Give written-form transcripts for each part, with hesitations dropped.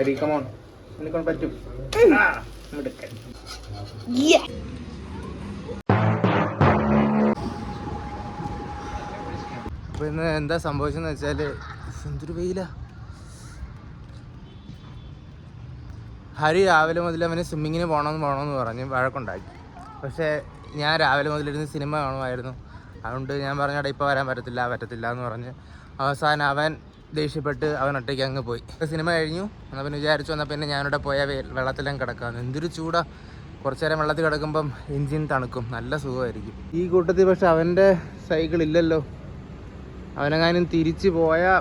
Hari come on, നിനക്കൊണ്ട് പറ്റും. അപ്പൊ ഇന്ന് എന്താ സംഭവിച്ചെന്ന് വെച്ചാല് എന്തൊരു വെയില. ഹരി രാവിലെ മുതൽ അവന് സ്വിമ്മിങ്ങിന് പോകണമെന്ന് പറഞ്ഞ് വഴക്കുണ്ടാക്കി. പക്ഷേ ഞാൻ രാവിലെ മുതലിരുന്ന് സിനിമ കാണുമായിരുന്നു. അതുകൊണ്ട് ഞാൻ പറഞ്ഞാൽ ഇപ്പോൾ വരാൻ പറ്റത്തില്ല എന്ന് പറഞ്ഞ് അവസാനം അവൻ ദേഷ്യപ്പെട്ട് അവൻ ഒറ്റയ്ക്ക് അങ്ങ് പോയി. സിനിമ കഴിഞ്ഞു. എന്നാൽ പിന്നെ വിചാരിച്ചു വന്നാൽ പിന്നെ ഞാനിവിടെ പോയാൽ വെള്ളത്തിലും കിടക്കാമെന്ന്. എന്തൊരു ചൂടാ. കുറച്ച് നേരം വെള്ളത്തിൽ കിടക്കുമ്പം എൻജിൻ തണുക്കും, നല്ല സുഖമായിരിക്കും. ഈ കൂട്ടത്തിൽ പക്ഷെ അവൻ്റെ സൈക്കിൾ ഇല്ലല്ലോ. അവനെങ്ങാനും തിരിച്ച് പോയാൽ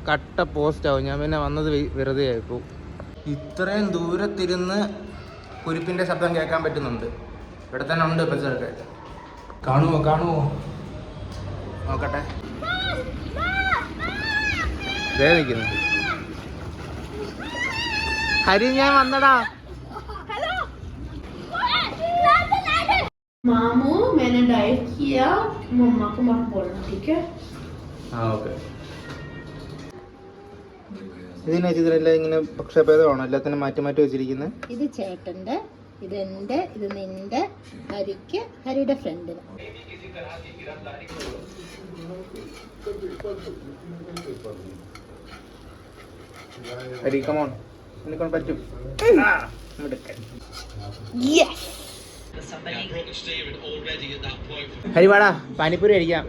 കട്ട പോസ്റ്റാവും. ഞാൻ പിന്നെ വന്നത് വെറുതെ ആയിപ്പോവും. ഇത്രയും ദൂരത്തിരുന്ന് കുരിപ്പിൻ്റെ ശബ്ദം കേൾക്കാൻ പറ്റുന്നുണ്ട്. ഇവിടെ തന്നെ ഉണ്ട് ബസ്സൊക്കെ. കാണുമോ നോക്കട്ടെ. ഇതേ നിൽക്കുന്നു. ഹരി ഞാൻ വന്നടാ. मामू मैंने डाइट किया, मम्मा को मत बोलना, ठीक है? हाँ ओके. ഇതിനെ ഇതിലെല്ലാം ഇങ്ങനെ പക്ഷഭേദമാണോ എല്ലാത്തിനും മാറ്റി മാറ്റി വെച്ചിരിക്കുന്നത്? ഇത് ചേട്ടന്റെ, ഇത് എന്റെ, ഇത് നിന്റെ, ഹരിക്ക്, ഹരിയുടെ ഫ്രണ്ടിന്. ഹരി കമോൺ, നിനക്കൊണ്ട് പറ്റും. ഹരി വാടാ, പാനിപ്പൂരി കഴിക്കാം.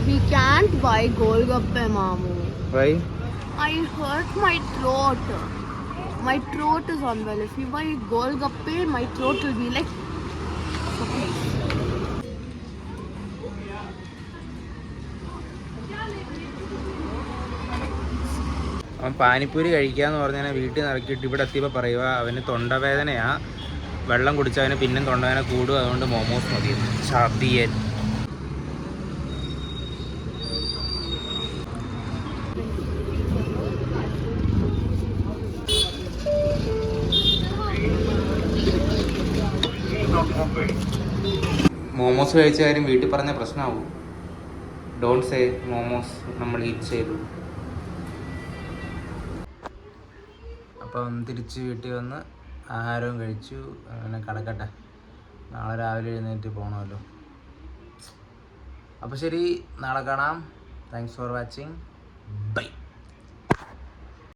We can't buy golgappe, Mamu. Why? I hurt my throat. My throat is unwell. If you buy golgappe, my throat will be like. അവൻ പാനിപ്പൂരി കഴിക്കാന്ന് പറഞ്ഞാൽ വീട്ടിൽ നിറക്കിയിട്ട് ഇവിടെ എത്തിയപ്പോൾ പറയുക അവന് തൊണ്ടവേദനയാ, വെള്ളം കുടിച്ചവന് പിന്നും തൊണ്ടവേദന കൂടും, അതുകൊണ്ട് മോമോസ് മതി. ഛർദിയൻ. മോമോസ് കഴിച്ച കാര്യം വീട്ടിൽ പറഞ്ഞ പ്രശ്നമാവും. ഡോണ്ട് സേ മോമോസ് നമ്മൾ ഈറ്റ് ചെയ്തു. അപ്പം തിരിച്ച് വീട്ടിൽ വന്ന് ആഹാരവും കഴിച്ചു. അങ്ങനെ കിടക്കട്ടെ, നാളെ രാവിലെ എഴുന്നേറ്റ് പോകണമല്ലോ. അപ്പോൾ ശരി, നാളെ കാണാം. Thanks for watching. ബൈ.